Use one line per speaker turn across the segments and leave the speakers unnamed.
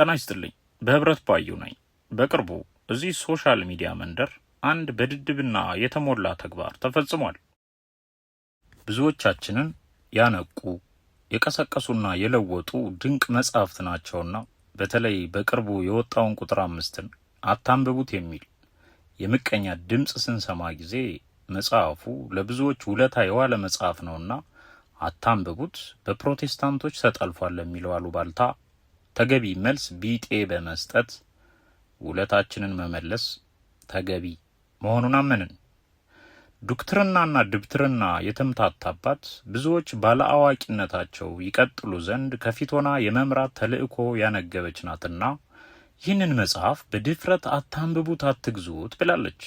ጤና ይስጥልኝ። በህብረት ባዩ ነኝ። በቅርቡ እዚህ ሶሻል ሚዲያ መንደር አንድ በድድብና የተሞላ ተግባር ተፈጽሟል። ብዙዎቻችንን ያነቁ የቀሰቀሱና የለወጡ ድንቅ መጻሕፍት ናቸውና በተለይ በቅርቡ የወጣውን ቁጥር 5ን አታንብቡት የሚል የምቀኛ ድምጽ ስንሰማ ጊዜ መጽሐፉ ለብዙዎች ውለታ የዋለ መጽሐፍ ነውና አታንብቡት በፕሮቴስታንቶች ተጠልፏል ለሚለው አሉባልታ ተገቢ መልስ ቢጤ በመስጠት ውለታችንን መመለስ ተገቢ መሆኑን አመንን። ዶክትርናና ድብትርና የተምታታባት ብዙዎች ባለአዋቂነታቸው ይቀጥሉ ዘንድ ከፊት ሆና የመምራት ተልእኮ ያነገበች ናትና ይህንን መጽሐፍ በድፍረት አታንብቡት፣ አትግዙት ብላለች።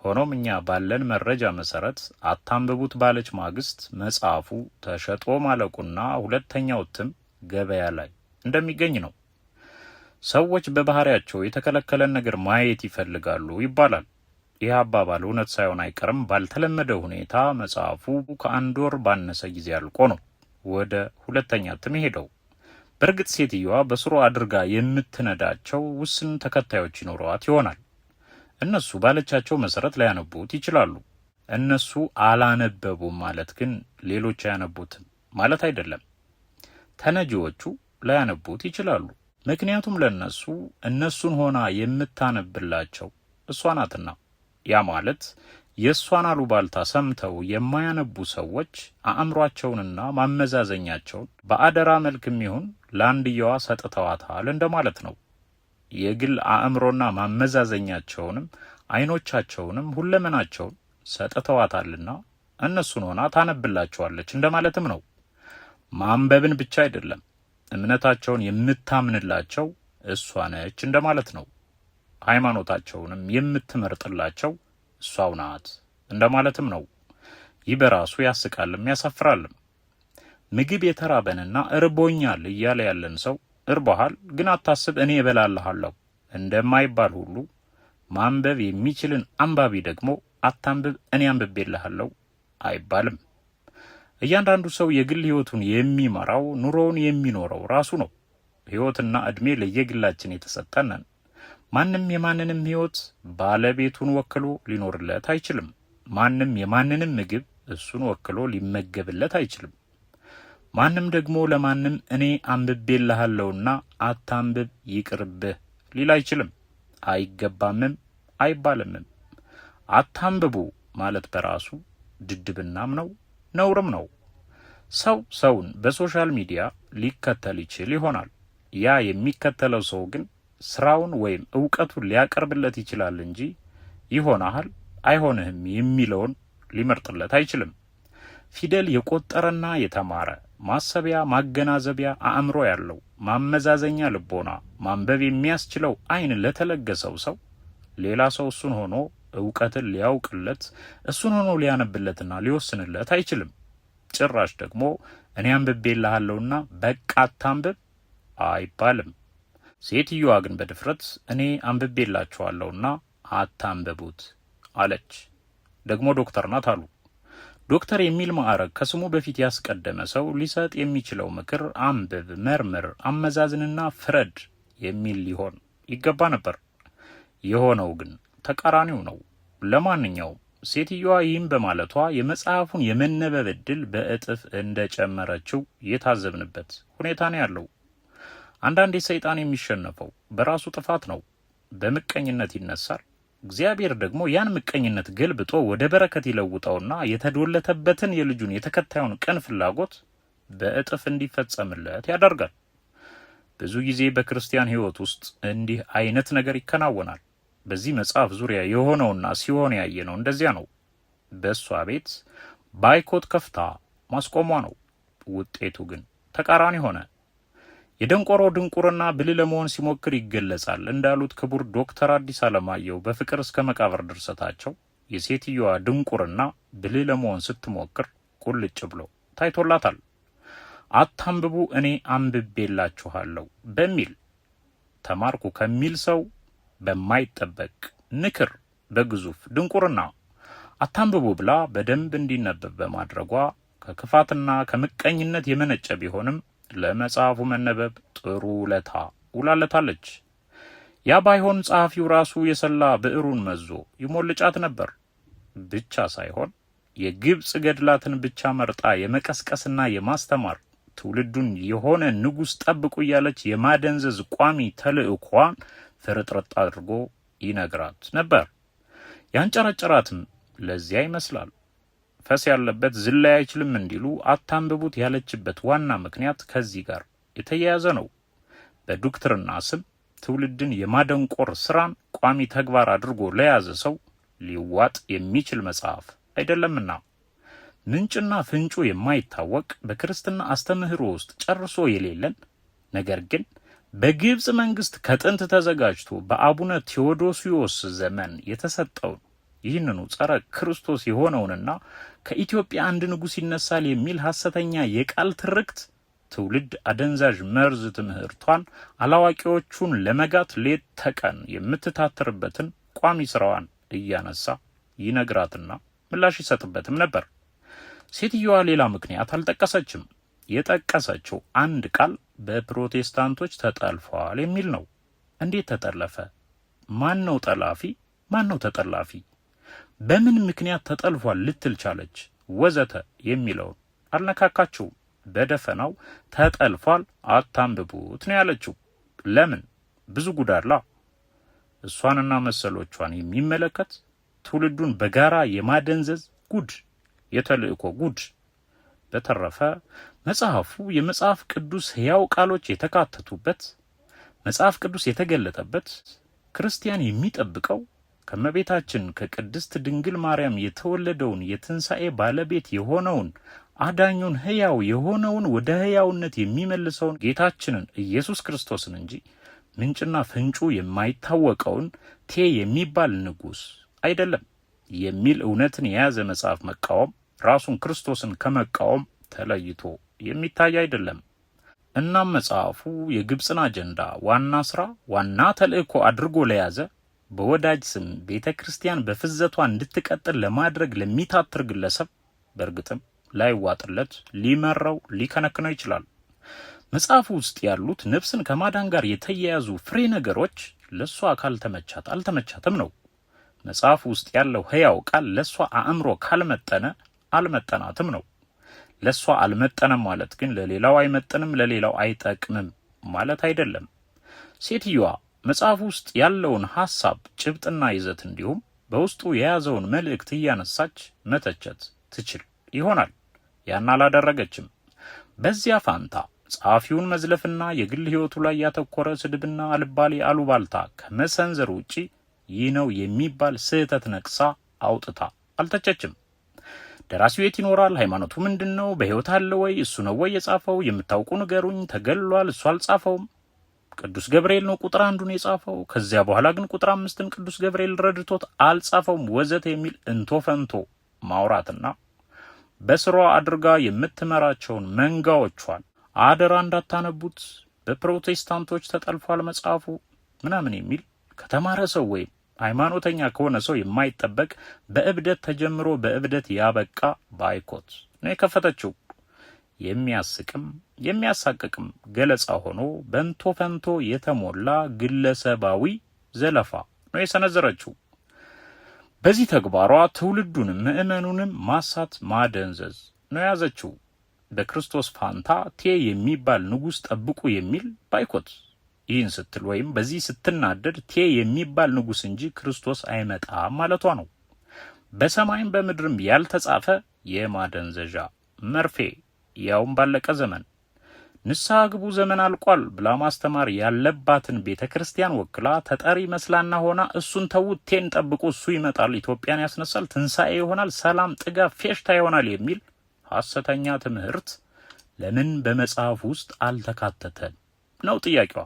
ሆኖም እኛ ባለን መረጃ መሰረት አታንብቡት ባለች ማግስት መጽሐፉ ተሸጦ ማለቁና ሁለተኛው እትም ገበያ ላይ እንደሚገኝ ነው። ሰዎች በባህሪያቸው የተከለከለን ነገር ማየት ይፈልጋሉ ይባላል። ይህ አባባል እውነት ሳይሆን አይቀርም። ባልተለመደ ሁኔታ መጽሐፉ ከአንድ ወር ባነሰ ጊዜ አልቆ ነው ወደ ሁለተኛ እትም ሄደው። በእርግጥ ሴትዮዋ በስሩ አድርጋ የምትነዳቸው ውስን ተከታዮች ይኖረዋት ይሆናል። እነሱ ባለቻቸው መሰረት ላያነቡት ይችላሉ። እነሱ አላነበቡም ማለት ግን ሌሎች አያነቡትም ማለት አይደለም። ተነጂዎቹ ላያነቡት ይችላሉ። ምክንያቱም ለነሱ እነሱን ሆና የምታነብላቸው እሷ ናትና። ያ ማለት የእሷን አሉባልታ ሰምተው የማያነቡ ሰዎች አእምሯቸውንና ማመዛዘኛቸውን በአደራ መልክም ይሁን ለአንድየዋ ሰጥተዋታል እንደማለት ነው። የግል አእምሮና ማመዛዘኛቸውንም አይኖቻቸውንም ሁለመናቸውን ሰጥተዋታልና እነሱን ሆና ታነብላቸዋለች እንደማለትም ነው። ማንበብን ብቻ አይደለም፣ እምነታቸውን የምታምንላቸው እሷ ነች እንደማለት ነው። ሃይማኖታቸውንም የምትመርጥላቸው እሷው ናት እንደማለትም ነው። ይህ በራሱ ያስቃልም ያሳፍራልም። ምግብ የተራበንና እርቦኛል እያለ ያለን ሰው እርቦሃል ግን አታስብ እኔ እበላለሃለሁ እንደማይባል ሁሉ ማንበብ የሚችልን አንባቢ ደግሞ አታንብብ እኔ አንብቤልሃለሁ አይባልም። እያንዳንዱ ሰው የግል ህይወቱን የሚመራው ኑሮውን የሚኖረው ራሱ ነው። ህይወትና እድሜ ለየግላችን የተሰጠን ነን። ማንም የማንንም ህይወት ባለቤቱን ወክሎ ሊኖርለት አይችልም። ማንም የማንንም ምግብ እሱን ወክሎ ሊመገብለት አይችልም። ማንም ደግሞ ለማንም እኔ አንብቤልሃለሁና አታንብብ ይቅርብህ ሊል አይችልም። አይገባምም አይባልምም። አታንብቡ ማለት በራሱ ድድብናም ነው ነውርም ነው። ሰው ሰውን በሶሻል ሚዲያ ሊከተል ይችል ይሆናል። ያ የሚከተለው ሰው ግን ስራውን ወይም ዕውቀቱን ሊያቀርብለት ይችላል እንጂ ይሆናል አይሆንህም የሚለውን ሊመርጥለት አይችልም። ፊደል የቆጠረና የተማረ ማሰቢያ ማገናዘቢያ አእምሮ ያለው ማመዛዘኛ ልቦና ማንበብ የሚያስችለው አይን ለተለገሰው ሰው ሌላ ሰው እሱን ሆኖ ዕውቀትን ሊያውቅለት እሱን ሆኖ ሊያነብለትና ሊወስንለት አይችልም። ጭራሽ ደግሞ እኔ አንብቤልሃለሁና በቃ አታንብብ አይባልም። ሴትዮዋ ግን በድፍረት እኔ አንብቤላችኋለሁና አታንብቡት አለች። ደግሞ ዶክተር ናት አሉ። ዶክተር የሚል ማዕረግ ከስሙ በፊት ያስቀደመ ሰው ሊሰጥ የሚችለው ምክር አንብብ፣ መርምር፣ አመዛዝንና ፍረድ የሚል ሊሆን ይገባ ነበር። የሆነው ግን ተቃራኒው ነው። ለማንኛውም ሴትዮዋ ይህም በማለቷ የመጽሐፉን የመነበብ ዕድል በእጥፍ እንደጨመረችው የታዘብንበት ሁኔታ ነው ያለው። አንዳንዴ ሰይጣን የሚሸነፈው በራሱ ጥፋት ነው። በምቀኝነት ይነሳል። እግዚአብሔር ደግሞ ያን ምቀኝነት ገልብጦ ወደ በረከት ይለውጠውና የተዶለተበትን የልጁን የተከታዩን ቅን ፍላጎት በእጥፍ እንዲፈጸምለት ያደርጋል። ብዙ ጊዜ በክርስቲያን ሕይወት ውስጥ እንዲህ አይነት ነገር ይከናወናል። በዚህ መጽሐፍ ዙሪያ የሆነውና ሲሆን ያየነው እንደዚያ ነው። በእሷ ቤት ባይኮት ከፍታ ማስቆሟ ነው። ውጤቱ ግን ተቃራኒ ሆነ። የደንቆሮ ድንቁርና ብልህ ለመሆን ሲሞክር ይገለጻል እንዳሉት ክቡር ዶክተር አዲስ አለማየሁ በፍቅር እስከ መቃብር ድርሰታቸው የሴትዮዋ ድንቁርና ብልህ ለመሆን ስትሞክር ቁልጭ ብሎ ታይቶላታል። አታንብቡ እኔ አንብቤላችኋለሁ በሚል ተማርኩ ከሚል ሰው በማይጠበቅ ንክር በግዙፍ ድንቁርና አታንብቡ ብላ በደንብ እንዲነበብ በማድረጓ ከክፋትና ከምቀኝነት የመነጨ ቢሆንም ለመጽሐፉ መነበብ ጥሩ ውለታ ውላለታለች። ያ ባይሆን ጸሐፊው ራሱ የሰላ ብዕሩን መዞ ይሞልጫት ነበር ብቻ ሳይሆን የግብጽ ገድላትን ብቻ መርጣ የመቀስቀስና የማስተማር ትውልዱን የሆነ ንጉሥ ጠብቁ እያለች የማደንዘዝ ቋሚ ተልእኳን ፍርጥርጥ አድርጎ ይነግራት ነበር። ያንጨረጨራትም ለዚያ ይመስላል። ፈስ ያለበት ዝላይ አይችልም እንዲሉ አታንብቡት ያለችበት ዋና ምክንያት ከዚህ ጋር የተያያዘ ነው። በዶክትርና ስም ትውልድን የማደንቆር ስራን ቋሚ ተግባር አድርጎ ለያዘ ሰው ሊዋጥ የሚችል መጽሐፍ አይደለምና ምንጭና ፍንጩ የማይታወቅ በክርስትና አስተምህሮ ውስጥ ጨርሶ የሌለን ነገር ግን በግብጽ መንግስት ከጥንት ተዘጋጅቶ በአቡነ ቴዎዶሲዮስ ዘመን የተሰጠውን ይህንኑ ጸረ ክርስቶስ የሆነውንና ከኢትዮጵያ አንድ ንጉሥ ይነሳል የሚል ሐሰተኛ የቃል ትርክት ትውልድ አደንዛዥ መርዝ ትምህርቷን አላዋቂዎቹን ለመጋት ሌት ተቀን የምትታትርበትን ቋሚ ስራዋን እያነሳ ይነግራትና ምላሽ ይሰጥበትም ነበር። ሴትዮዋ ሌላ ምክንያት አልጠቀሰችም። የጠቀሰችው አንድ ቃል በፕሮቴስታንቶች ተጠልፏል የሚል ነው። እንዴት ተጠለፈ? ማን ነው ጠላፊ? ማን ነው ተጠላፊ? በምን ምክንያት ተጠልፏል ልትል ቻለች? ወዘተ የሚለውን አልነካካችውም። በደፈናው ተጠልፏል አታንብቡት ነው ያለችው። ለምን? ብዙ ጉዳላ እሷንና መሰሎቿን የሚመለከት ትውልዱን በጋራ የማደንዘዝ ጉድ፣ የተልእኮ ጉድ። በተረፈ መጽሐፉ የመጽሐፍ ቅዱስ ሕያው ቃሎች የተካተቱበት፣ መጽሐፍ ቅዱስ የተገለጠበት፣ ክርስቲያን የሚጠብቀው ከመቤታችን ከቅድስት ድንግል ማርያም የተወለደውን የትንሣኤ ባለቤት የሆነውን አዳኙን ሕያው የሆነውን ወደ ሕያውነት የሚመልሰውን ጌታችንን ኢየሱስ ክርስቶስን እንጂ ምንጭና ፍንጩ የማይታወቀውን ቴ የሚባል ንጉሥ አይደለም የሚል እውነትን የያዘ መጽሐፍ መቃወም ራሱን ክርስቶስን ከመቃወም ተለይቶ የሚታይ አይደለም። እናም መጽሐፉ የግብፅን አጀንዳ ዋና ስራ፣ ዋና ተልእኮ አድርጎ ለያዘ በወዳጅ ስም ቤተ ክርስቲያን በፍዘቷ እንድትቀጥል ለማድረግ ለሚታትር ግለሰብ በእርግጥም ላይዋጥለት፣ ሊመራው፣ ሊከነክነው ይችላል። መጽሐፉ ውስጥ ያሉት ነፍስን ከማዳን ጋር የተያያዙ ፍሬ ነገሮች ለሷ ካልተመቻት አልተመቻትም ነው። መጽሐፉ ውስጥ ያለው ሕያው ቃል ለሷ አእምሮ ካልመጠነ አልመጠናትም ነው። ለሷ አልመጠነም ማለት ግን ለሌላው አይመጥንም፣ ለሌላው አይጠቅምም ማለት አይደለም። ሴትዮዋ መጽሐፉ ውስጥ ያለውን ሐሳብ ጭብጥና ይዘት እንዲሁም በውስጡ የያዘውን መልእክት እያነሳች መተቸት ትችል ይሆናል። ያን አላደረገችም። በዚያ ፋንታ ጸሐፊውን መዝለፍና የግል ሕይወቱ ላይ ያተኮረ ስድብና አልባሌ አሉባልታ ከመሰንዘር ውጪ ይህ ነው የሚባል ስህተት ነቅሳ አውጥታ አልተቸችም። ደራሲው የት ይኖራል? ሃይማኖቱ ምንድን ነው? በሕይወት አለ ወይ? እሱ ነው ወይ የጻፈው? የምታውቁ ንገሩኝ። ተገሏል፣ እሱ አልጻፈውም። ቅዱስ ገብርኤል ነው ቁጥር 1ን የጻፈው። ከዚያ በኋላ ግን ቁጥር 5ን ቅዱስ ገብርኤል ረድቶት አልጻፈውም ወዘተ የሚል እንቶ ፈንቶ ማውራትና በስሯ አድርጋ የምትመራቸውን መንጋዎቿን አደራ እንዳታነቡት፣ በፕሮቴስታንቶች ተጠልፏል መጽሐፉ ምናምን የሚል ከተማረ ሰው ወይም ሃይማኖተኛ ከሆነ ሰው የማይጠበቅ በእብደት ተጀምሮ በእብደት ያበቃ ባይኮት ነው የከፈተችው። የሚያስቅም የሚያሳቅቅም ገለጻ ሆኖ በንቶ ፈንቶ የተሞላ ግለሰባዊ ዘለፋ ነው የሰነዘረችው። በዚህ ተግባሯ ትውልዱንም ምእመኑንም ማሳት፣ ማደንዘዝ ነው የያዘችው። በክርስቶስ ፋንታ ቴ የሚባል ንጉሥ ጠብቁ የሚል ባይኮት። ይህን ስትል ወይም በዚህ ስትናደድ ቴ የሚባል ንጉሥ እንጂ ክርስቶስ አይመጣም ማለቷ ነው። በሰማይም በምድርም ያልተጻፈ የማደንዘዣ መርፌ ያውም ባለቀ ዘመን ንስሐ ግቡ ዘመን አልቋል ብላ ማስተማር ያለባትን ቤተ ክርስቲያን ወክላ ተጠሪ መስላና ሆና እሱን ተውት፣ ቴን ጠብቁ፣ እሱ ይመጣል፣ ኢትዮጵያን ያስነሳል፣ ትንሣኤ ይሆናል፣ ሰላም፣ ጥጋብ፣ ፌሽታ ይሆናል የሚል ሐሰተኛ ትምህርት ለምን በመጽሐፍ ውስጥ አልተካተተም ነው ጥያቄዋ።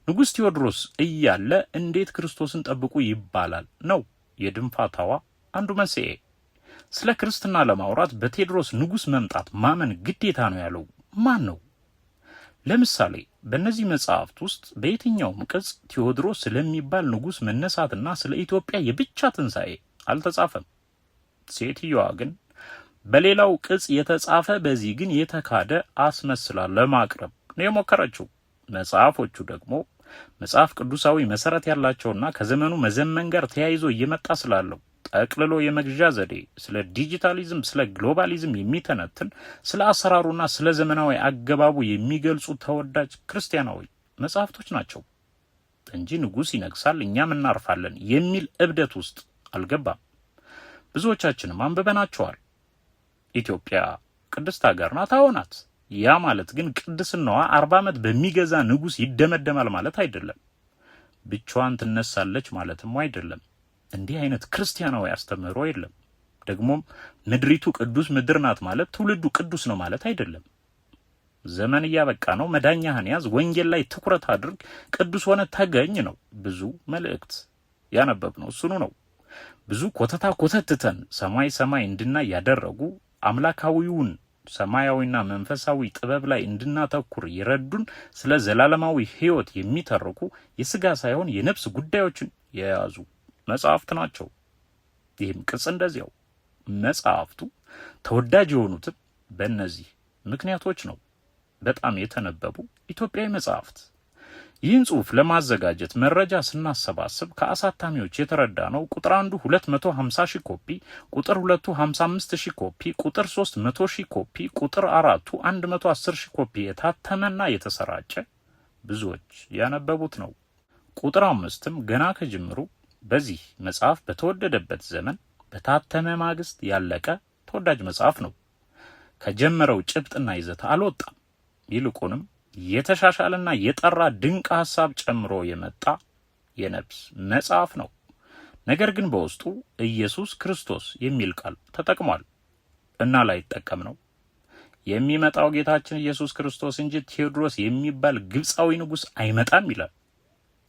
ንጉሥ ቴዎድሮስ እያለ እንዴት ክርስቶስን ጠብቁ ይባላል ነው የድንፋታዋ አንዱ መንስኤ። ስለ ክርስትና ለማውራት በቴዎድሮስ ንጉሥ መምጣት ማመን ግዴታ ነው ያለው ማን ነው? ለምሳሌ በእነዚህ መጽሐፍት ውስጥ በየትኛውም ቅጽ ቴዎድሮስ ስለሚባል ንጉሥ መነሳትና ስለ ኢትዮጵያ የብቻ ትንሣኤ አልተጻፈም። ሴትዮዋ ግን በሌላው ቅጽ የተጻፈ በዚህ ግን የተካደ አስመስላ ለማቅረብ ነው የሞከረችው። መጽሐፎቹ ደግሞ መጽሐፍ ቅዱሳዊ መሰረት ያላቸውና ከዘመኑ መዘመን ጋር ተያይዞ እየመጣ ስላለው ጠቅልሎ የመግዣ ዘዴ፣ ስለ ዲጂታሊዝም፣ ስለ ግሎባሊዝም የሚተነትን ስለ አሰራሩና ስለ ዘመናዊ አገባቡ የሚገልጹ ተወዳጅ ክርስቲያናዊ መጽሐፍቶች ናቸው እንጂ ንጉሥ ይነግሳል እኛም እናርፋለን የሚል እብደት ውስጥ አልገባም። ብዙዎቻችንም አንብበናቸዋል። ኢትዮጵያ ቅድስት ሀገር ናት። አዎ ናት። ያ ማለት ግን ቅድስናዋ 40 ዓመት በሚገዛ ንጉሥ ይደመደማል ማለት አይደለም። ብቻዋን ትነሳለች ማለትም አይደለም። እንዲህ አይነት ክርስቲያናዊ አስተምህሮ የለም። ደግሞም ምድሪቱ ቅዱስ ምድር ናት ማለት ትውልዱ ቅዱስ ነው ማለት አይደለም። ዘመን እያበቃ ነው፣ መዳኛህን ያዝ፣ ወንጌል ላይ ትኩረት አድርግ፣ ቅዱስ ሆነ ተገኝ ነው ብዙ መልእክት ያነበብነው እሱኑ ነው። ብዙ ኮተታ ኮተትተን ሰማይ ሰማይ እንድናይ ያደረጉ አምላካዊውን ሰማያዊና መንፈሳዊ ጥበብ ላይ እንድናተኩር ይረዱን ስለ ዘላለማዊ ሕይወት የሚተርኩ የሥጋ ሳይሆን የነፍስ ጉዳዮችን የያዙ መጽሐፍት ናቸው። ይህም ቅጽ እንደዚያው። መጽሐፍቱ ተወዳጅ የሆኑትም በእነዚህ ምክንያቶች ነው። በጣም የተነበቡ ኢትዮጵያዊ መጽሐፍት። ይህን ጽሑፍ ለማዘጋጀት መረጃ ስናሰባስብ ከአሳታሚዎች የተረዳ ነው። ቁጥር 1 250 ሺህ ኮፒ፣ ቁጥር 2 55 ሺህ ኮፒ፣ ቁጥር 3 100 ሺህ ኮፒ፣ ቁጥር 4 110 ሺህ ኮፒ የታተመና የተሰራጨ ብዙዎች ያነበቡት ነው። ቁጥር 5ም ገና ከጅምሩ በዚህ መጽሐፍ በተወደደበት ዘመን በታተመ ማግስት ያለቀ ተወዳጅ መጽሐፍ ነው። ከጀመረው ጭብጥና ይዘት አልወጣም። ይልቁንም የተሻሻለና የጠራ ድንቅ ሐሳብ ጨምሮ የመጣ የነፍስ መጽሐፍ ነው። ነገር ግን በውስጡ ኢየሱስ ክርስቶስ የሚል ቃል ተጠቅሟል እና ላይጠቀም ነው። የሚመጣው ጌታችን ኢየሱስ ክርስቶስ እንጂ ቴዎድሮስ የሚባል ግብፃዊ ንጉሥ አይመጣም ይላል።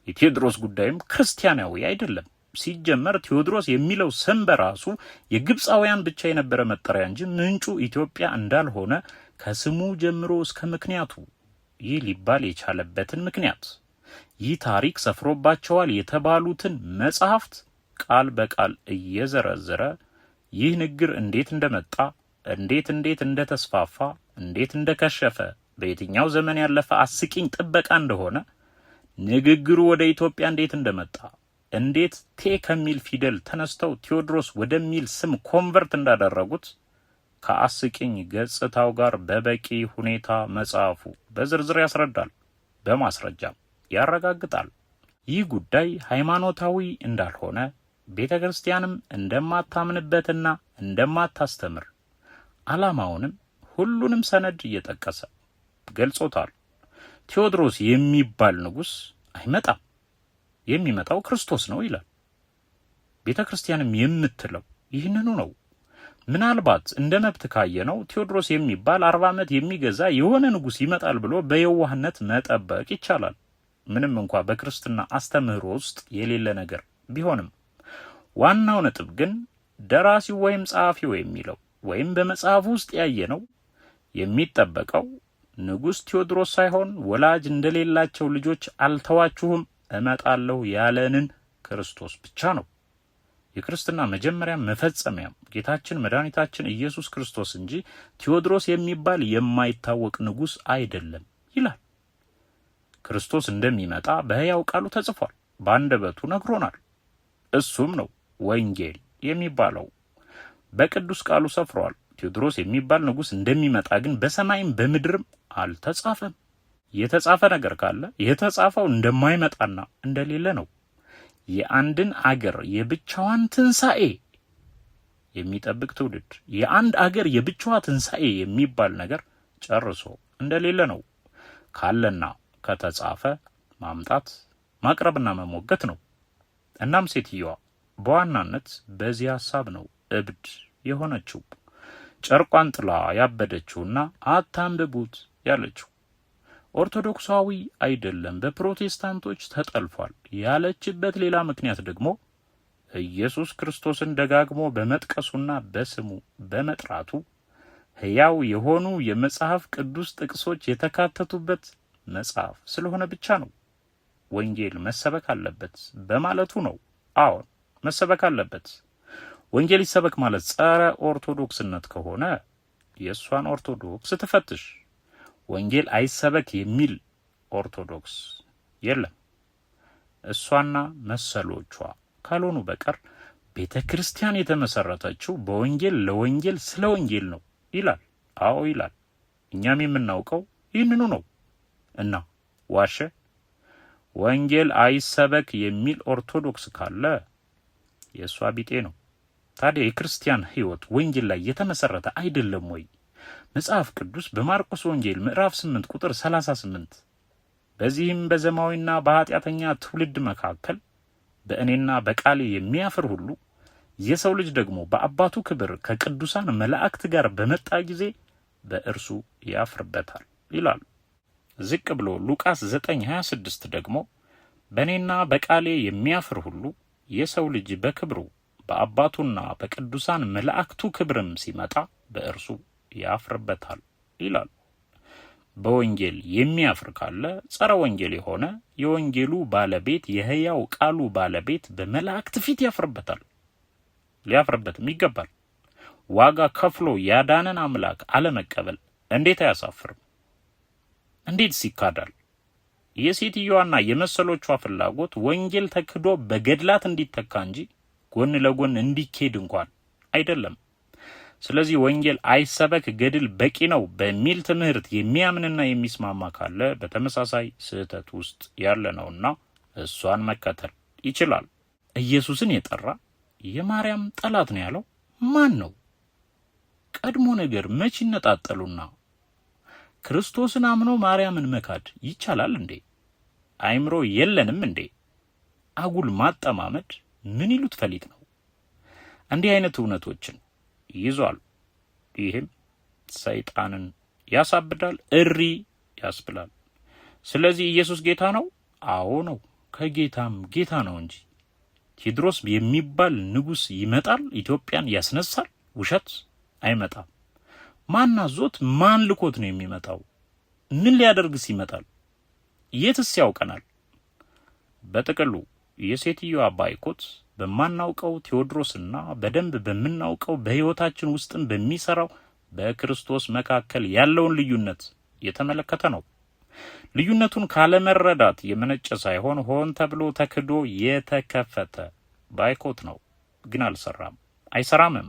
የቴዎድሮስ ጉዳይም ክርስቲያናዊ አይደለም። ሲጀመር ቴዎድሮስ የሚለው ስም በራሱ የግብፃውያን ብቻ የነበረ መጠሪያ እንጂ ምንጩ ኢትዮጵያ እንዳልሆነ ከስሙ ጀምሮ እስከ ምክንያቱ ይህ ሊባል የቻለበትን ምክንያት ይህ ታሪክ ሰፍሮባቸዋል የተባሉትን መጽሐፍት ቃል በቃል እየዘረዘረ ይህ ንግር እንዴት እንደመጣ፣ እንዴት እንደተስፋፋ፣ እንዴት እንደከሸፈ፣ በየትኛው ዘመን ያለፈ አስቂኝ ጥበቃ እንደሆነ፣ ንግግሩ ወደ ኢትዮጵያ እንዴት እንደመጣ፣ እንዴት ቴ ከሚል ፊደል ተነስተው ቴዎድሮስ ወደሚል ስም ኮንቨርት እንዳደረጉት ከአስቂኝ ገጽታው ጋር በበቂ ሁኔታ መጽሐፉ በዝርዝር ያስረዳል፣ በማስረጃም ያረጋግጣል። ይህ ጉዳይ ሃይማኖታዊ እንዳልሆነ ቤተ ክርስቲያንም እንደማታምንበትና እንደማታስተምር ዓላማውንም ሁሉንም ሰነድ እየጠቀሰ ገልጾታል። ቴዎድሮስ የሚባል ንጉሥ አይመጣም፣ የሚመጣው ክርስቶስ ነው ይላል። ቤተ ክርስቲያንም የምትለው ይህንኑ ነው። ምናልባት እንደ መብት ካየነው ቴዎድሮስ የሚባል 40 ዓመት የሚገዛ የሆነ ንጉሥ ይመጣል ብሎ በየዋህነት መጠበቅ ይቻላል፣ ምንም እንኳ በክርስትና አስተምህሮ ውስጥ የሌለ ነገር ቢሆንም። ዋናው ነጥብ ግን ደራሲው ወይም ጸሐፊው የሚለው ወይም በመጽሐፉ ውስጥ ያየነው የሚጠበቀው ንጉሥ ቴዎድሮስ ሳይሆን ወላጅ እንደሌላቸው ልጆች አልተዋችሁም እመጣለሁ ያለንን ክርስቶስ ብቻ ነው። የክርስትና መጀመሪያም መፈጸሚያም ጌታችን መድኃኒታችን ኢየሱስ ክርስቶስ እንጂ ቴዎድሮስ የሚባል የማይታወቅ ንጉሥ አይደለም ይላል። ክርስቶስ እንደሚመጣ በሕያው ቃሉ ተጽፏል፣ በአንደበቱ ነግሮናል። እሱም ነው ወንጌል የሚባለው። በቅዱስ ቃሉ ሰፍሯል። ቴዎድሮስ የሚባል ንጉሥ እንደሚመጣ ግን በሰማይም በምድርም አልተጻፈም። የተጻፈ ነገር ካለ የተጻፈው እንደማይመጣና እንደሌለ ነው። የአንድን አገር የብቻዋን ትንሣኤ የሚጠብቅ ትውልድ፣ የአንድ አገር የብቻዋ ትንሣኤ የሚባል ነገር ጨርሶ እንደሌለ ነው። ካለና ከተጻፈ ማምጣት ማቅረብና መሞገት ነው። እናም ሴትዮዋ በዋናነት በዚህ ሐሳብ ነው እብድ የሆነችው፣ ጨርቋን ጥላ ያበደችውና አታንብቡት ያለችው። ኦርቶዶክሳዊ አይደለም በፕሮቴስታንቶች ተጠልፏል ያለችበት ሌላ ምክንያት ደግሞ ኢየሱስ ክርስቶስን ደጋግሞ በመጥቀሱና በስሙ በመጥራቱ ሕያው የሆኑ የመጽሐፍ ቅዱስ ጥቅሶች የተካተቱበት መጽሐፍ ስለሆነ ብቻ ነው። ወንጌል መሰበክ አለበት በማለቱ ነው። አዎን መሰበክ አለበት። ወንጌል ይሰበክ ማለት ጸረ ኦርቶዶክስነት ከሆነ የእሷን ኦርቶዶክስ ትፈትሽ። ወንጌል አይሰበክ የሚል ኦርቶዶክስ የለም። እሷና መሰሎቿ ካልሆኑ በቀር ቤተ ክርስቲያን የተመሰረተችው በወንጌል ለወንጌል ስለ ወንጌል ነው ይላል። አዎ ይላል። እኛም የምናውቀው ይህንኑ ነው። እና ዋሸ? ወንጌል አይሰበክ የሚል ኦርቶዶክስ ካለ የእሷ ቢጤ ነው። ታዲያ የክርስቲያን ሕይወት ወንጌል ላይ የተመሰረተ አይደለም ወይ? መጽሐፍ ቅዱስ በማርቆስ ወንጌል ምዕራፍ 8 ቁጥር 38 በዚህም በዘማዊና በኃጢአተኛ ትውልድ መካከል በእኔና በቃሌ የሚያፍር ሁሉ የሰው ልጅ ደግሞ በአባቱ ክብር ከቅዱሳን መላእክት ጋር በመጣ ጊዜ በእርሱ ያፍርበታል ይላል። ዝቅ ብሎ ሉቃስ 9:26 ደግሞ በእኔና በቃሌ የሚያፍር ሁሉ የሰው ልጅ በክብሩ በአባቱና በቅዱሳን መላእክቱ ክብርም ሲመጣ በእርሱ ያፍርበታል ይላል። በወንጌል የሚያፍር ካለ ጸረ ወንጌል የሆነ የወንጌሉ ባለቤት የሕያው ቃሉ ባለቤት በመላእክት ፊት ያፍርበታል፣ ሊያፍርበትም ይገባል። ዋጋ ከፍሎ ያዳነን አምላክ አለመቀበል እንዴት አያሳፍርም? እንዴትስ ይካዳል? የሴትዮዋና የመሰሎቿ ፍላጎት ወንጌል ተክዶ በገድላት እንዲተካ እንጂ ጎን ለጎን እንዲኬድ እንኳን አይደለም። ስለዚህ ወንጌል አይሰበክ ገድል በቂ ነው በሚል ትምህርት የሚያምንና የሚስማማ ካለ በተመሳሳይ ስህተት ውስጥ ያለ ነውና እሷን መከተል ይችላል። ኢየሱስን የጠራ የማርያም ጠላት ነው ያለው ማን ነው? ቀድሞ ነገር መች ይነጣጠሉና ክርስቶስን አምኖ ማርያምን መካድ ይቻላል እንዴ? አይምሮ የለንም እንዴ? አጉል ማጠማመድ ምን ይሉት ፈሊጥ ነው? እንዲህ አይነት እውነቶችን ይዟል። ይህም ሰይጣንን ያሳብዳል፣ እሪ ያስብላል። ስለዚህ ኢየሱስ ጌታ ነው? አዎ ነው፣ ከጌታም ጌታ ነው እንጂ ቴዎድሮስ የሚባል ንጉሥ ይመጣል፣ ኢትዮጵያን ያስነሳል? ውሸት፣ አይመጣም። ማን አዞት ማን ልኮት ነው የሚመጣው? ምን ሊያደርግስ ይመጣል? የትስ ያውቀናል? በጥቅሉ የሴትዮዋ ባይኮት በማናውቀው ቴዎድሮስና በደንብ በምናውቀው በሕይወታችን ውስጥም በሚሰራው በክርስቶስ መካከል ያለውን ልዩነት የተመለከተ ነው። ልዩነቱን ካለመረዳት የመነጨ ሳይሆን ሆን ተብሎ ተክዶ የተከፈተ ባይኮት ነው። ግን አልሰራም፣ አይሰራምም።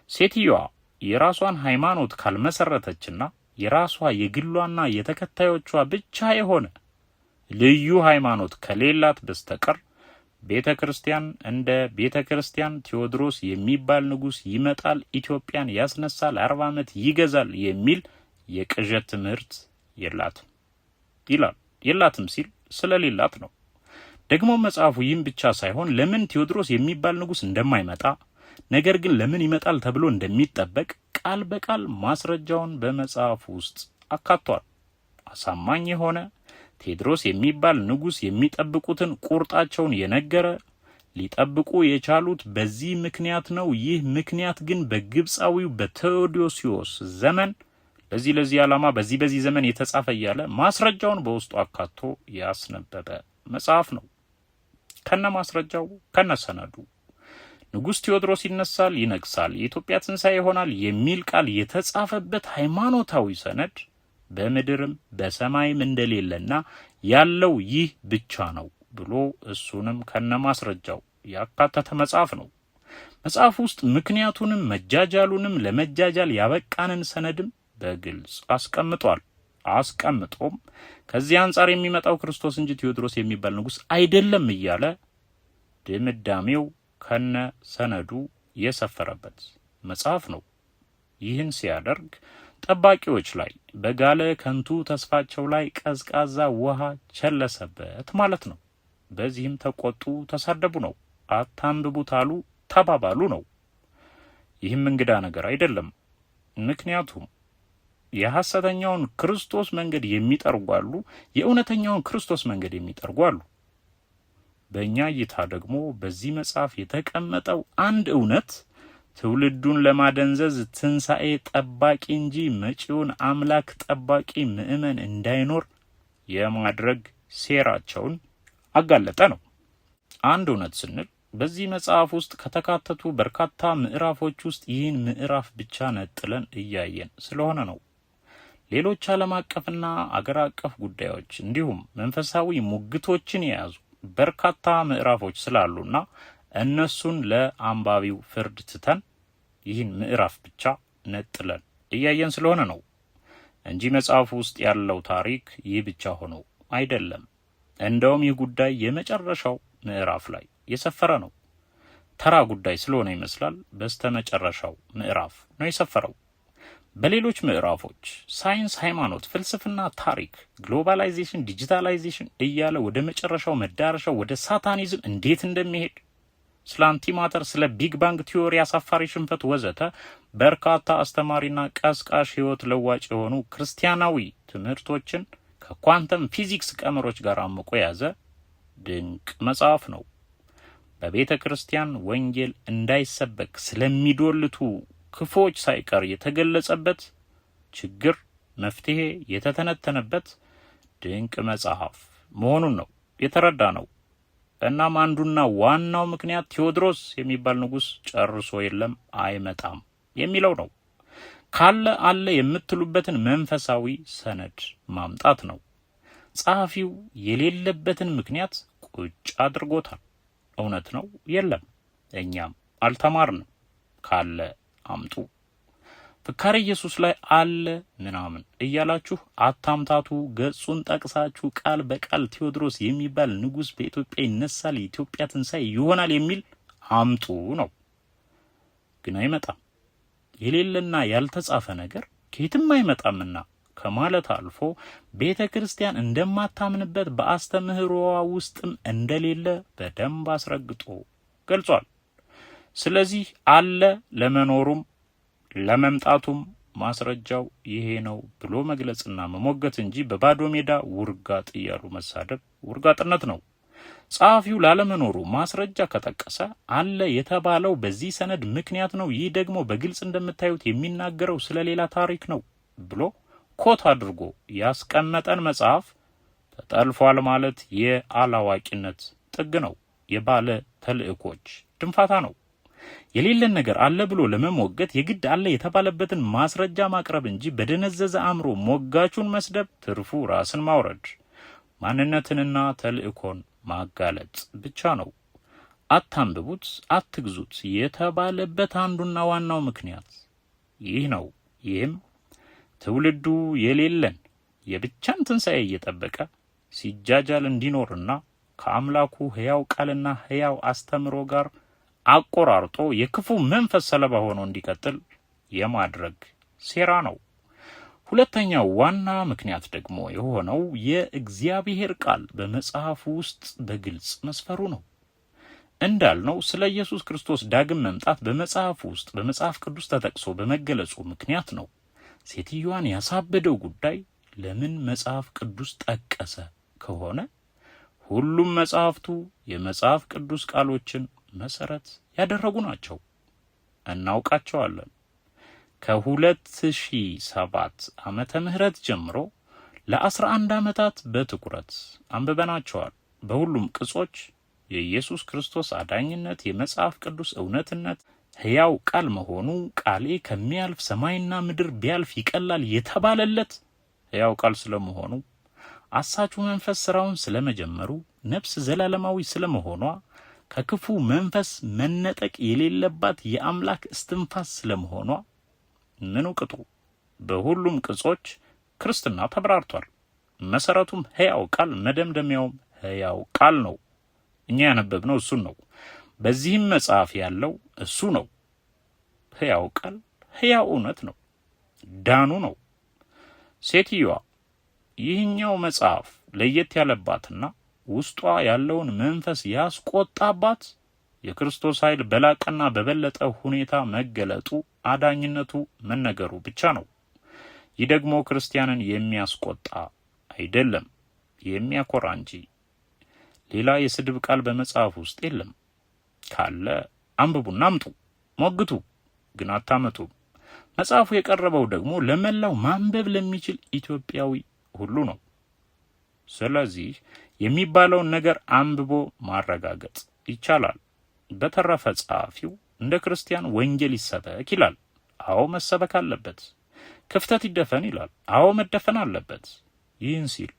ሴትዮዋ የራሷን ሃይማኖት ካልመሰረተችና የራሷ የግሏና የተከታዮቿ ብቻ የሆነ ልዩ ሃይማኖት ከሌላት በስተቀር ቤተ ክርስቲያን እንደ ቤተ ክርስቲያን ቴዎድሮስ የሚባል ንጉሥ ይመጣል፣ ኢትዮጵያን ያስነሳል፣ 40 ዓመት ይገዛል የሚል የቅዠት ትምህርት የላትም ይላል። የላትም ሲል ስለሌላት ነው። ደግሞ መጽሐፉ ይህም ብቻ ሳይሆን ለምን ቴዎድሮስ የሚባል ንጉሥ እንደማይመጣ ነገር ግን ለምን ይመጣል ተብሎ እንደሚጠበቅ ቃል በቃል ማስረጃውን በመጽሐፉ ውስጥ አካቷል። አሳማኝ የሆነ ቴዎድሮስ የሚባል ንጉሥ የሚጠብቁትን ቁርጣቸውን የነገረ፣ ሊጠብቁ የቻሉት በዚህ ምክንያት ነው። ይህ ምክንያት ግን በግብፃዊው በቴዎዶሲዮስ ዘመን ለዚህ ዓላማ በዚህ ዘመን የተጻፈ እያለ ማስረጃውን በውስጡ አካቶ ያስነበበ መጽሐፍ ነው። ከነ ማስረጃው ከነ ሰነዱ ንጉሥ ቴዎድሮስ ይነሳል፣ ይነግሳል፣ የኢትዮጵያ ትንሣኤ ይሆናል የሚል ቃል የተጻፈበት ሃይማኖታዊ ሰነድ በምድርም በሰማይም እንደሌለና ያለው ይህ ብቻ ነው ብሎ እሱንም ከነ ማስረጃው ያካተተ መጽሐፍ ነው። መጽሐፍ ውስጥ ምክንያቱንም መጃጃሉንም ለመጃጃል ያበቃንን ሰነድም በግልጽ አስቀምጦም ከዚህ አንጻር የሚመጣው ክርስቶስ እንጂ ቴዎድሮስ የሚባል ንጉሥ አይደለም እያለ ድምዳሜው ከነ ሰነዱ የሰፈረበት መጽሐፍ ነው። ይህን ሲያደርግ ጠባቂዎች ላይ በጋለ ከንቱ ተስፋቸው ላይ ቀዝቃዛ ውሃ ቸለሰበት ማለት ነው። በዚህም ተቆጡ፣ ተሳደቡ ነው። አታንብቡት አሉ፣ ተባባሉ ነው። ይህም እንግዳ ነገር አይደለም። ምክንያቱም የሐሰተኛውን ክርስቶስ መንገድ የሚጠርጉ አሉ፣ የእውነተኛውን ክርስቶስ መንገድ የሚጠርጉ አሉ። በእኛ እይታ ደግሞ በዚህ መጽሐፍ የተቀመጠው አንድ እውነት ትውልዱን ለማደንዘዝ ትንሣኤ ጠባቂ እንጂ መጪውን አምላክ ጠባቂ ምእመን እንዳይኖር የማድረግ ሴራቸውን አጋለጠ ነው። አንድ እውነት ስንል በዚህ መጽሐፍ ውስጥ ከተካተቱ በርካታ ምዕራፎች ውስጥ ይህን ምዕራፍ ብቻ ነጥለን እያየን ስለሆነ ነው። ሌሎች ዓለም አቀፍና አገር አቀፍ ጉዳዮች እንዲሁም መንፈሳዊ ሙግቶችን የያዙ በርካታ ምዕራፎች ስላሉና እነሱን ለአንባቢው ፍርድ ትተን ይህን ምዕራፍ ብቻ ነጥለን እያየን ስለሆነ ነው እንጂ መጽሐፉ ውስጥ ያለው ታሪክ ይህ ብቻ ሆኖ አይደለም። እንደውም ይህ ጉዳይ የመጨረሻው ምዕራፍ ላይ የሰፈረ ነው። ተራ ጉዳይ ስለሆነ ይመስላል በስተመጨረሻው ምዕራፍ ነው የሰፈረው። በሌሎች ምዕራፎች ሳይንስ፣ ሃይማኖት፣ ፍልስፍና፣ ታሪክ፣ ግሎባላይዜሽን፣ ዲጂታላይዜሽን እያለ ወደ መጨረሻው መዳረሻው ወደ ሳታኒዝም እንዴት እንደሚሄድ ስለ አንቲማተር፣ ስለ ቢግ ባንግ ቲዮሪ፣ አሳፋሪ ሽንፈት ወዘተ በርካታ አስተማሪና ቀስቃሽ ህይወት ለዋጭ የሆኑ ክርስቲያናዊ ትምህርቶችን ከኳንተም ፊዚክስ ቀመሮች ጋር አምቆ የያዘ ድንቅ መጽሐፍ ነው። በቤተ ክርስቲያን ወንጌል እንዳይሰበክ ስለሚዶልቱ ክፎች ሳይቀር የተገለጸበት ችግር መፍትሄ የተተነተነበት ድንቅ መጽሐፍ መሆኑን ነው የተረዳ ነው። እናም አንዱና ዋናው ምክንያት ቴዎድሮስ የሚባል ንጉስ ጨርሶ የለም አይመጣም የሚለው ነው። ካለ አለ የምትሉበትን መንፈሳዊ ሰነድ ማምጣት ነው። ጸሐፊው የሌለበትን ምክንያት ቁጭ አድርጎታል። እውነት ነው፣ የለም፣ እኛም አልተማርንም። ካለ አምጡ። ፍካሬ ኢየሱስ ላይ አለ ምናምን እያላችሁ አታምታቱ። ገጹን ጠቅሳችሁ ቃል በቃል ቴዎድሮስ የሚባል ንጉስ በኢትዮጵያ ይነሳል፣ የኢትዮጵያ ትንሣኤ ይሆናል የሚል አምጡ ነው። ግን አይመጣም። የሌለና ያልተጻፈ ነገር ከየትም አይመጣምና ከማለት አልፎ ቤተ ክርስቲያን እንደማታምንበት በአስተምህሮዋ ውስጥም እንደሌለ በደንብ አስረግጦ ገልጿል። ስለዚህ አለ ለመኖሩም ለመምጣቱም ማስረጃው ይሄ ነው ብሎ መግለጽና መሞገት እንጂ በባዶ ሜዳ ውርጋጥ እያሉ መሳደብ ውርጋጥነት ነው። ጸሐፊው ላለመኖሩ ማስረጃ ከጠቀሰ አለ የተባለው በዚህ ሰነድ ምክንያት ነው፣ ይህ ደግሞ በግልጽ እንደምታዩት የሚናገረው ስለሌላ ታሪክ ነው ብሎ ኮት አድርጎ ያስቀመጠን መጽሐፍ ተጠልፏል ማለት የአላዋቂነት ጥግ ነው። የባለ ተልእኮች ድንፋታ ነው። የሌለን ነገር አለ ብሎ ለመሞገት የግድ አለ የተባለበትን ማስረጃ ማቅረብ እንጂ በደነዘዘ አእምሮ ሞጋቹን መስደብ ትርፉ ራስን ማውረድ፣ ማንነትንና ተልእኮን ማጋለጥ ብቻ ነው። አታንብቡት፣ አትግዙት የተባለበት አንዱና ዋናው ምክንያት ይህ ነው። ይህም ትውልዱ የሌለን የብቻን ትንሣኤ እየጠበቀ ሲጃጃል እንዲኖርና ከአምላኩ ሕያው ቃልና ሕያው አስተምሮ ጋር አቆራርጦ የክፉ መንፈስ ሰለባ ሆኖ እንዲቀጥል የማድረግ ሴራ ነው። ሁለተኛው ዋና ምክንያት ደግሞ የሆነው የእግዚአብሔር ቃል በመጽሐፉ ውስጥ በግልጽ መስፈሩ ነው። እንዳልነው ስለ ኢየሱስ ክርስቶስ ዳግም መምጣት በመጽሐፉ ውስጥ በመጽሐፍ ቅዱስ ተጠቅሶ በመገለጹ ምክንያት ነው። ሴትዮዋን ያሳበደው ጉዳይ ለምን መጽሐፍ ቅዱስ ጠቀሰ ከሆነ ሁሉም መጽሐፍቱ የመጽሐፍ ቅዱስ ቃሎችን መሰረት ያደረጉ ናቸው። እናውቃቸዋለን። ከ2007 ዓመተ ምህረት ጀምሮ ለ11 ዓመታት በትኩረት አንብበናቸዋል። በሁሉም ቅጾች የኢየሱስ ክርስቶስ አዳኝነት፣ የመጽሐፍ ቅዱስ እውነትነት፣ ሕያው ቃል መሆኑ፣ ቃሌ ከሚያልፍ ሰማይና ምድር ቢያልፍ ይቀላል የተባለለት ሕያው ቃል ስለመሆኑ፣ አሳቹ መንፈስ ስራውን ስለመጀመሩ፣ ነፍስ ዘላለማዊ ስለመሆኗ፣ ከክፉ መንፈስ መነጠቅ የሌለባት የአምላክ እስትንፋስ ስለመሆኗ ምኑ ቅጡ በሁሉም ቅጾች ክርስትና ተብራርቷል። መሰረቱም ሕያው ቃል መደምደሚያውም ሕያው ቃል ነው። እኛ ያነበብነው እሱን ነው። በዚህም መጽሐፍ ያለው እሱ ነው። ሕያው ቃል ሕያው እውነት ነው፣ ዳኑ ነው። ሴትዮዋ ይህኛው መጽሐፍ ለየት ያለባትና ውስጧ ያለውን መንፈስ ያስቆጣባት የክርስቶስ ኃይል በላቀና በበለጠ ሁኔታ መገለጡ፣ አዳኝነቱ መነገሩ ብቻ ነው። ይህ ደግሞ ክርስቲያንን የሚያስቆጣ አይደለም፣ የሚያኮራ እንጂ። ሌላ የስድብ ቃል በመጽሐፍ ውስጥ የለም። ካለ አንብቡና አምጡ፣ ሞግቱ፣ ግን አታመጡም። መጽሐፉ የቀረበው ደግሞ ለመላው ማንበብ ለሚችል ኢትዮጵያዊ ሁሉ ነው። ስለዚህ የሚባለውን ነገር አንብቦ ማረጋገጥ ይቻላል። በተረፈ ጸሐፊው እንደ ክርስቲያን ወንጌል ይሰበክ ይላል። አዎ መሰበክ አለበት። ክፍተት ይደፈን ይላል። አዎ መደፈን አለበት። ይህን ሲል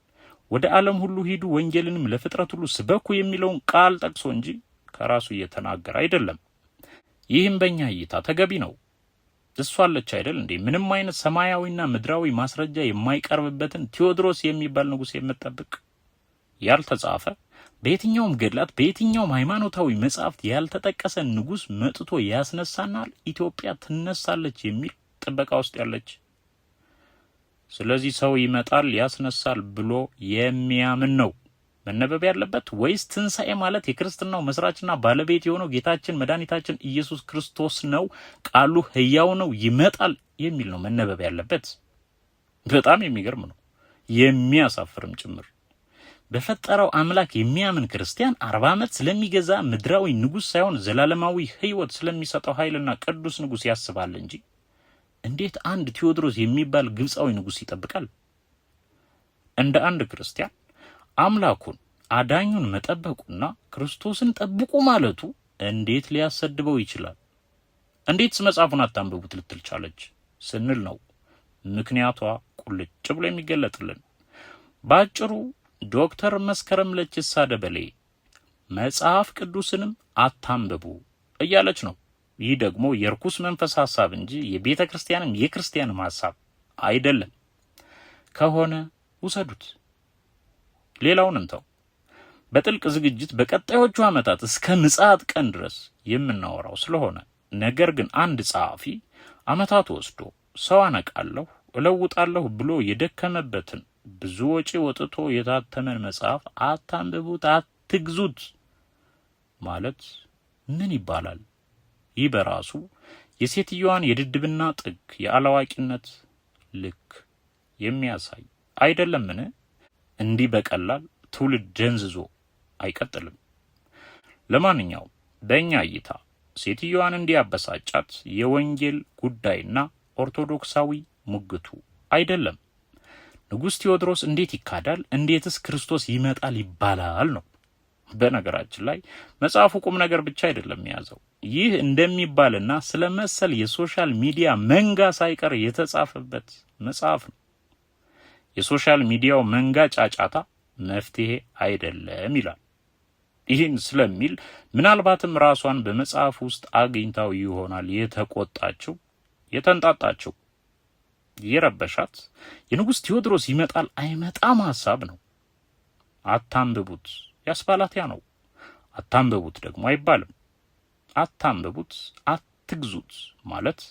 ወደ ዓለም ሁሉ ሂዱ ወንጌልንም ለፍጥረት ሁሉ ስበኩ የሚለውን ቃል ጠቅሶ እንጂ ከራሱ እየተናገረ አይደለም። ይህም በእኛ እይታ ተገቢ ነው። እሷ አለች አይደል እንዴ ምንም አይነት ሰማያዊና ምድራዊ ማስረጃ የማይቀርብበትን ቴዎድሮስ የሚባል ንጉሥ የምትጠብቅ ያልተጻፈ በየትኛውም ገድላት በየትኛውም ሃይማኖታዊ መጽሐፍት ያልተጠቀሰ ንጉሥ መጥቶ ያስነሳናል፣ ኢትዮጵያ ትነሳለች የሚል ጥበቃ ውስጥ ያለች። ስለዚህ ሰው ይመጣል ያስነሳል ብሎ የሚያምን ነው መነበብ ያለበት ወይስ ትንሣኤ ማለት የክርስትናው መስራችና ባለቤት የሆነው ጌታችን መድኃኒታችን ኢየሱስ ክርስቶስ ነው፣ ቃሉ ሕያው ነው፣ ይመጣል የሚል ነው መነበብ ያለበት? በጣም የሚገርም ነው፣ የሚያሳፍርም ጭምር። በፈጠረው አምላክ የሚያምን ክርስቲያን 40 ዓመት ስለሚገዛ ምድራዊ ንጉሥ ሳይሆን ዘላለማዊ ሕይወት ስለሚሰጠው ኃይልና ቅዱስ ንጉሥ ያስባል እንጂ እንዴት አንድ ቴዎድሮስ የሚባል ግብፃዊ ንጉሥ ይጠብቃል? እንደ አንድ ክርስቲያን አምላኩን አዳኙን መጠበቁና ክርስቶስን ጠብቁ ማለቱ እንዴት ሊያሰድበው ይችላል? እንዴትስ መጽሐፉን አታንብቡት ልትል ቻለች ስንል ነው ምክንያቷ ቁልጭ ብሎ የሚገለጥልን። ባጭሩ ዶክተር መስከረም ለቺሳ ደበሌ መጽሐፍ ቅዱስንም አታንብቡ እያለች ነው። ይህ ደግሞ የርኩስ መንፈስ ሐሳብ እንጂ የቤተ ክርስቲያንም የክርስቲያንም ሐሳብ አይደለም። ከሆነ ውሰዱት፣ ሌላውን እንተው። በጥልቅ ዝግጅት በቀጣዮቹ ዓመታት እስከ ምጽአት ቀን ድረስ የምናወራው ስለሆነ፣ ነገር ግን አንድ ጸሐፊ ዓመታት ወስዶ ሰው አነቃለሁ እለውጣለሁ ብሎ የደከመበትን ብዙ ወጪ ወጥቶ የታተመን መጽሐፍ አታንብቡት፣ አትግዙት ማለት ምን ይባላል? ይህ በራሱ የሴትዮዋን የድድብና ጥግ የአላዋቂነት ልክ የሚያሳይ አይደለምን? እንዲህ በቀላል ትውልድ ደንዝዞ አይቀጥልም። ለማንኛውም በእኛ እይታ ሴትዮዋን እንዲያበሳጫት የወንጌል ጉዳይና ኦርቶዶክሳዊ ሙግቱ አይደለም። ንጉሥ ቴዎድሮስ እንዴት ይካዳል? እንዴትስ ክርስቶስ ይመጣል ይባላል ነው። በነገራችን ላይ መጽሐፉ ቁም ነገር ብቻ አይደለም የያዘው። ይህ እንደሚባልና ስለ መሰል የሶሻል ሚዲያ መንጋ ሳይቀር የተጻፈበት መጽሐፍ ነው። የሶሻል ሚዲያው መንጋ ጫጫታ መፍትሄ አይደለም ይላል። ይህን ስለሚል ምናልባትም ራሷን በመጽሐፍ ውስጥ አግኝታው ይሆናል የተቆጣችው፣ የተንጣጣችው። የረበሻት የንጉሥ ቴዎድሮስ ይመጣል አይመጣም ሐሳብ ነው። አታንብቡት ያስባላት ያ ነው። አታንብቡት ደግሞ አይባልም። አታንብቡት፣ አትግዙት ማለት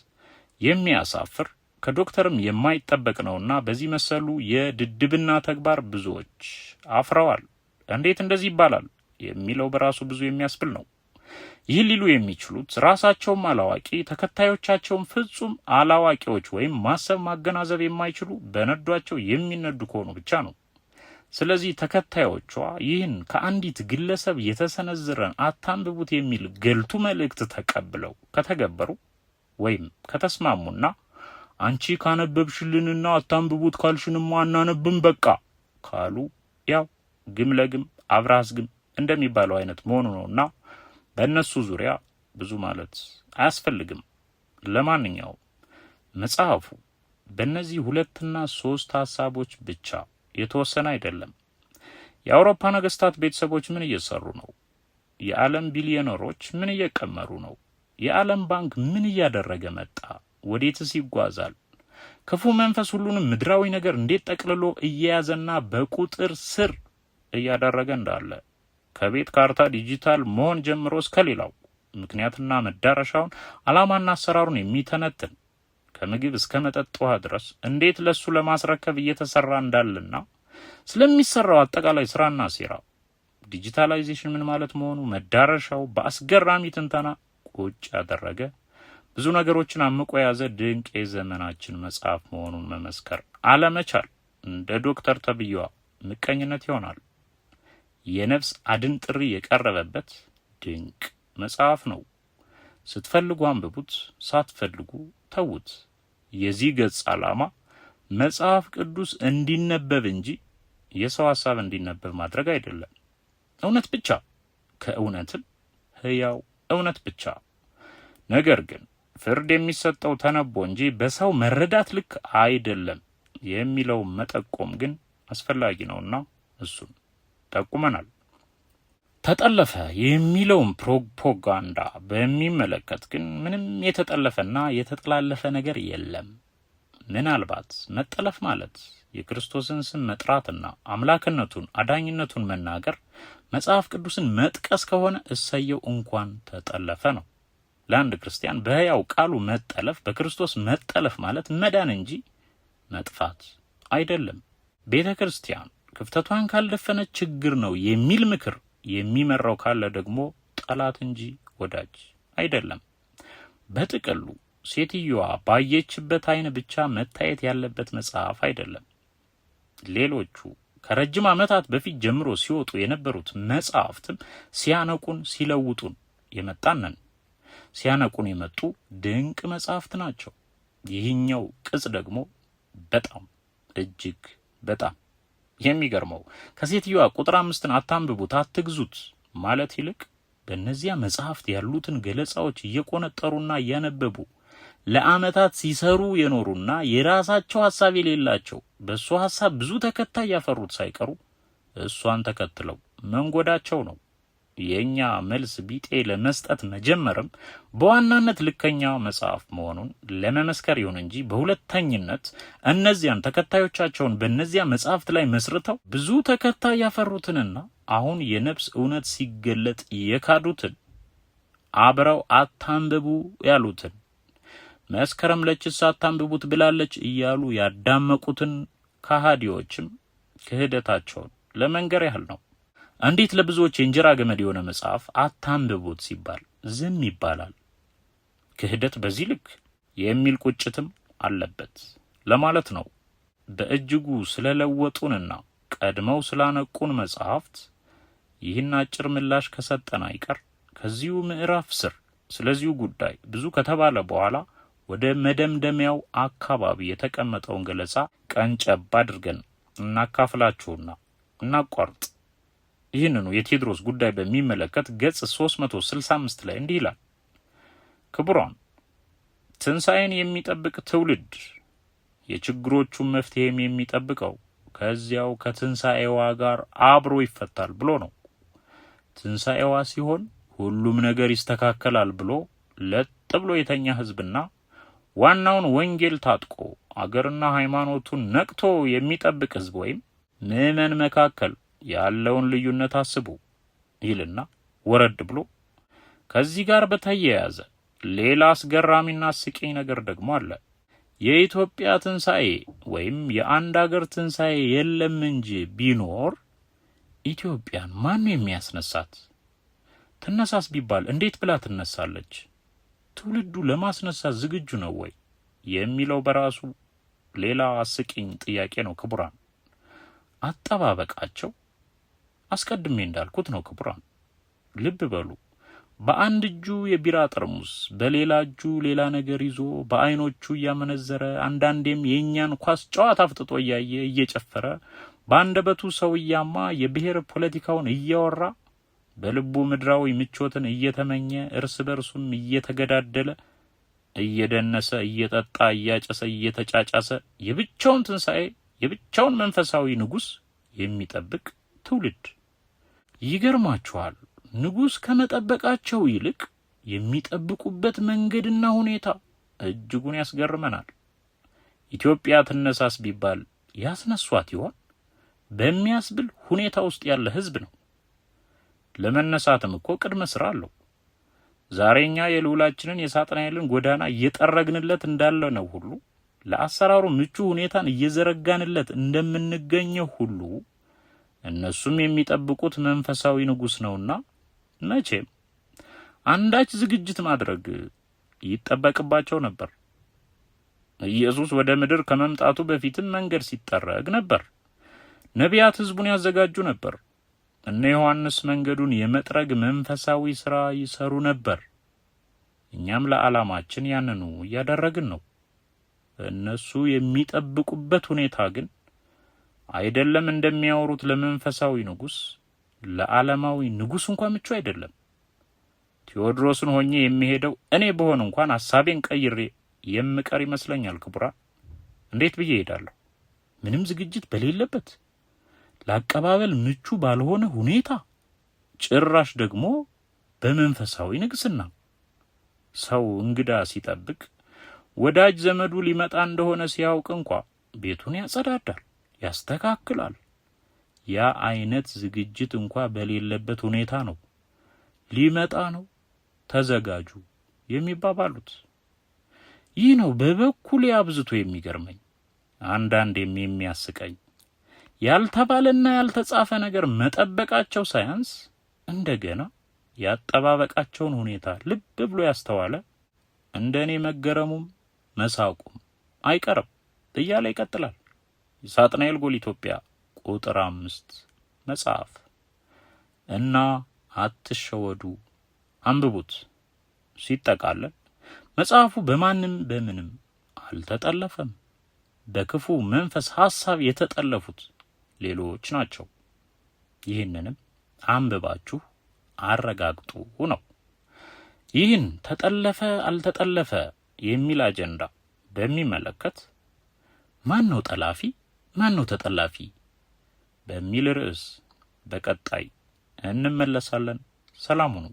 የሚያሳፍር ከዶክተርም የማይጠበቅ ነውና በዚህ መሰሉ የድድብና ተግባር ብዙዎች አፍረዋል። እንዴት እንደዚህ ይባላል የሚለው በራሱ ብዙ የሚያስብል ነው። ይህ ሊሉ የሚችሉት ራሳቸውም አላዋቂ ተከታዮቻቸውም ፍጹም አላዋቂዎች ወይም ማሰብ ማገናዘብ የማይችሉ በነዷቸው የሚነዱ ከሆኑ ብቻ ነው። ስለዚህ ተከታዮቿ ይህን ከአንዲት ግለሰብ የተሰነዘረን አታንብቡት የሚል ገልቱ መልእክት ተቀብለው ከተገበሩ ወይም ከተስማሙና አንቺ ካነበብሽልንና አታንብቡት ካልሽንማ አናነብም በቃ ካሉ ያው ግም ለግም አብራስ ግም እንደሚባለው አይነት መሆኑ ነውና በእነሱ ዙሪያ ብዙ ማለት አያስፈልግም። ለማንኛውም መጽሐፉ በእነዚህ 2 እና 3 ሐሳቦች ብቻ የተወሰነ አይደለም። የአውሮፓ ነገስታት ቤተሰቦች ምን እየሰሩ ነው? የዓለም ቢሊዮነሮች ምን እየቀመሩ ነው? የዓለም ባንክ ምን እያደረገ መጣ? ወዴትስ ይጓዛል? ክፉ መንፈስ ሁሉንም ምድራዊ ነገር እንዴት ጠቅልሎ እየያዘና በቁጥር ስር እያደረገ እንዳለ ከቤት ካርታ ዲጂታል መሆን ጀምሮ እስከ ሌላው ምክንያትና መዳረሻውን ዓላማና አሰራሩን የሚተነትን ከምግብ እስከ መጠጥ ውሃ ድረስ እንዴት ለሱ ለማስረከብ እየተሰራ እንዳለና ስለሚሰራው አጠቃላይ ስራና ሴራ ዲጂታላይዜሽን ምን ማለት መሆኑ መዳረሻው በአስገራሚ ትንተና ቁጭ ያደረገ ብዙ ነገሮችን አምቆ የያዘ ድንቅ የዘመናችን መጽሐፍ መሆኑን መመስከር አለመቻል እንደ ዶክተር ተብዬዋ ምቀኝነት ይሆናል። የነፍስ አድን ጥሪ የቀረበበት ድንቅ መጽሐፍ ነው። ስትፈልጉ አንብቡት፣ ሳትፈልጉ ተዉት። የዚህ ገጽ ዓላማ መጽሐፍ ቅዱስ እንዲነበብ እንጂ የሰው ሐሳብ እንዲነበብ ማድረግ አይደለም። እውነት ብቻ ከእውነትም ሕያው እውነት ብቻ። ነገር ግን ፍርድ የሚሰጠው ተነቦ እንጂ በሰው መረዳት ልክ አይደለም የሚለው መጠቆም ግን አስፈላጊ ነውና እሱን ጠቁመናል። ተጠለፈ የሚለውን ፕሮፓጋንዳ በሚመለከት ግን ምንም የተጠለፈና የተጠላለፈ ነገር የለም። ምናልባት መጠለፍ ማለት የክርስቶስን ስም መጥራትና አምላክነቱን አዳኝነቱን መናገር መጽሐፍ ቅዱስን መጥቀስ ከሆነ እሰየው እንኳን ተጠለፈ ነው። ለአንድ ክርስቲያን በሕያው ቃሉ መጠለፍ በክርስቶስ መጠለፍ ማለት መዳን እንጂ መጥፋት አይደለም። ቤተ ክርስቲያን ክፍተቷን ካልደፈነች ችግር ነው የሚል ምክር የሚመራው ካለ ደግሞ ጠላት እንጂ ወዳጅ አይደለም። በጥቅሉ ሴትዮዋ ባየችበት አይን ብቻ መታየት ያለበት መጽሐፍ አይደለም። ሌሎቹ ከረጅም ዓመታት በፊት ጀምሮ ሲወጡ የነበሩት መጽሐፍትም ሲያነቁን ሲለውጡን የመጣነን ሲያነቁን የመጡ ድንቅ መጽሐፍት ናቸው። ይህኛው ቅጽ ደግሞ በጣም እጅግ በጣም የሚገርመው ከሴትዮዋ ቁጥር 5 አታንብቡት አትግዙት ማለት ይልቅ በእነዚያ መጽሐፍት ያሉትን ገለጻዎች እየቆነጠሩና እያነበቡ ለዓመታት ሲሰሩ የኖሩና የራሳቸው ሐሳብ የሌላቸው በእሷ ሐሳብ ብዙ ተከታይ ያፈሩት ሳይቀሩ እሷን ተከትለው መንጎዳቸው ነው። የኛ መልስ ቢጤ ለመስጠት መጀመርም በዋናነት ልከኛ መጽሐፍ መሆኑን ለመመስከር ይሁን እንጂ በሁለተኝነት እነዚያን ተከታዮቻቸውን በእነዚያ መጽሐፍት ላይ መስርተው ብዙ ተከታይ ያፈሩትንና አሁን የነፍስ እውነት ሲገለጥ የካዱትን አብረው አታንብቡ ያሉትን መስከረም ለችስ አታንብቡት ብላለች እያሉ ያዳመቁትን ከሃዲዎችም ክህደታቸውን ለመንገር ያህል ነው። እንዴት ለብዙዎች የእንጀራ ገመድ የሆነ መጽሐፍ አታንብቡት ሲባል ዝም ይባላል? ክህደት በዚህ ልክ የሚል ቁጭትም አለበት ለማለት ነው። በእጅጉ ስለለወጡንና ቀድመው ስላነቁን መጽሐፍት ይህን አጭር ምላሽ ከሰጠን አይቀር ከዚሁ ምዕራፍ ስር ስለዚሁ ጉዳይ ብዙ ከተባለ በኋላ ወደ መደምደሚያው አካባቢ የተቀመጠውን ገለጻ ቀንጨብ አድርገን እናካፍላችሁና እናቋርጥ። ይህንኑ የቴዎድሮስ ጉዳይ በሚመለከት ገጽ 365 ላይ እንዲህ ይላል። ክቡራን፣ ትንሣኤን የሚጠብቅ ትውልድ የችግሮቹን መፍትሄም የሚጠብቀው ከዚያው ከትንሣኤዋ ጋር አብሮ ይፈታል ብሎ ነው። ትንሣኤዋ ሲሆን ሁሉም ነገር ይስተካከላል ብሎ ለጥ ብሎ የተኛ ሕዝብና ዋናውን ወንጌል ታጥቆ አገርና ሃይማኖቱን ነቅቶ የሚጠብቅ ሕዝብ ወይም ምዕመን መካከል ያለውን ልዩነት አስቡ ይልና ወረድ ብሎ ከዚህ ጋር በተያያዘ ሌላ አስገራሚና አስቂኝ ነገር ደግሞ አለ። የኢትዮጵያ ትንሣኤ ወይም የአንድ አገር ትንሣኤ የለም እንጂ ቢኖር ኢትዮጵያን ማን የሚያስነሳት? ትነሳስ ቢባል እንዴት ብላ ትነሳለች? ትውልዱ ለማስነሳት ዝግጁ ነው ወይ የሚለው በራሱ ሌላ አስቂኝ ጥያቄ ነው። ክቡራን፣ አጠባበቃቸው አስቀድሜ እንዳልኩት ነው። ክቡራን ልብ በሉ። በአንድ እጁ የቢራ ጠርሙስ በሌላ እጁ ሌላ ነገር ይዞ በአይኖቹ እያመነዘረ አንዳንዴም የእኛን ኳስ ጨዋታ አፍጥጦ እያየ እየጨፈረ በአንደበቱ ሰውያማ የብሔር ፖለቲካውን እያወራ በልቡ ምድራዊ ምቾትን እየተመኘ እርስ በርሱም እየተገዳደለ እየደነሰ እየጠጣ እያጨሰ እየተጫጫሰ የብቻውን ትንሣኤ የብቻውን መንፈሳዊ ንጉሥ የሚጠብቅ ትውልድ። ይገርማችኋል፣ ንጉሥ ከመጠበቃቸው ይልቅ የሚጠብቁበት መንገድና ሁኔታ እጅጉን ያስገርመናል። ኢትዮጵያ ትነሳስ ቢባል ያስነሷት ይሆን በሚያስብል ሁኔታ ውስጥ ያለ ሕዝብ ነው። ለመነሳትም እኮ ቅድመ ስራ አለው። ዛሬኛ የልዑላችንን የሳጥናኤልን ጎዳና እየጠረግንለት እንዳለ ነው ሁሉ ለአሰራሩ ምቹ ሁኔታን እየዘረጋንለት እንደምንገኘው ሁሉ እነሱም የሚጠብቁት መንፈሳዊ ንጉሥ ነውና መቼም አንዳች ዝግጅት ማድረግ ይጠበቅባቸው ነበር። ኢየሱስ ወደ ምድር ከመምጣቱ በፊትም መንገድ ሲጠረግ ነበር። ነቢያት ሕዝቡን ያዘጋጁ ነበር። እነ ዮሐንስ መንገዱን የመጥረግ መንፈሳዊ ሥራ ይሰሩ ነበር። እኛም ለዓላማችን ያንኑ እያደረግን ነው። እነሱ የሚጠብቁበት ሁኔታ ግን አይደለም እንደሚያወሩት ለመንፈሳዊ ንጉሥ፣ ለዓለማዊ ንጉሥ እንኳን ምቹ አይደለም። ቴዎድሮስን ሆኜ የሚሄደው እኔ በሆን እንኳን ሐሳቤን ቀይሬ የምቀር ይመስለኛል ክቡራን። እንዴት ብዬ እሄዳለሁ? ምንም ዝግጅት በሌለበት፣ ለአቀባበል ምቹ ባልሆነ ሁኔታ፣ ጭራሽ ደግሞ በመንፈሳዊ ንግስና። ሰው እንግዳ ሲጠብቅ ወዳጅ ዘመዱ ሊመጣ እንደሆነ ሲያውቅ እንኳ ቤቱን ያጸዳዳል፣ ያስተካክላል። ያ አይነት ዝግጅት እንኳ በሌለበት ሁኔታ ነው ሊመጣ ነው ተዘጋጁ የሚባባሉት። ይህ ነው በበኩሌ አብዝቶ የሚገርመኝ፣ አንዳንዴም የሚያስቀኝ። ያልተባለና ያልተጻፈ ነገር መጠበቃቸው ሳያንስ እንደገና ያጠባበቃቸውን ሁኔታ ልብ ብሎ ያስተዋለ እንደኔ መገረሙም መሳቁም አይቀርም እያለ ይቀጥላል። ሳጥናኤል ጎል ኢትዮጵያ ቁጥር 5 መጽሐፍ እና አትሸወዱ አንብቡት። ሲጠቃለል መጽሐፉ በማንም በምንም አልተጠለፈም። በክፉ መንፈስ ሐሳብ የተጠለፉት ሌሎች ናቸው። ይህንንም አንብባችሁ አረጋግጡ ነው። ይህን ተጠለፈ አልተጠለፈ የሚል አጀንዳ በሚመለከት ማን ነው ጠላፊ ማን ነው ተጠላፊ በሚል ርዕስ በቀጣይ እንመለሳለን። ሰላም ሁኑ።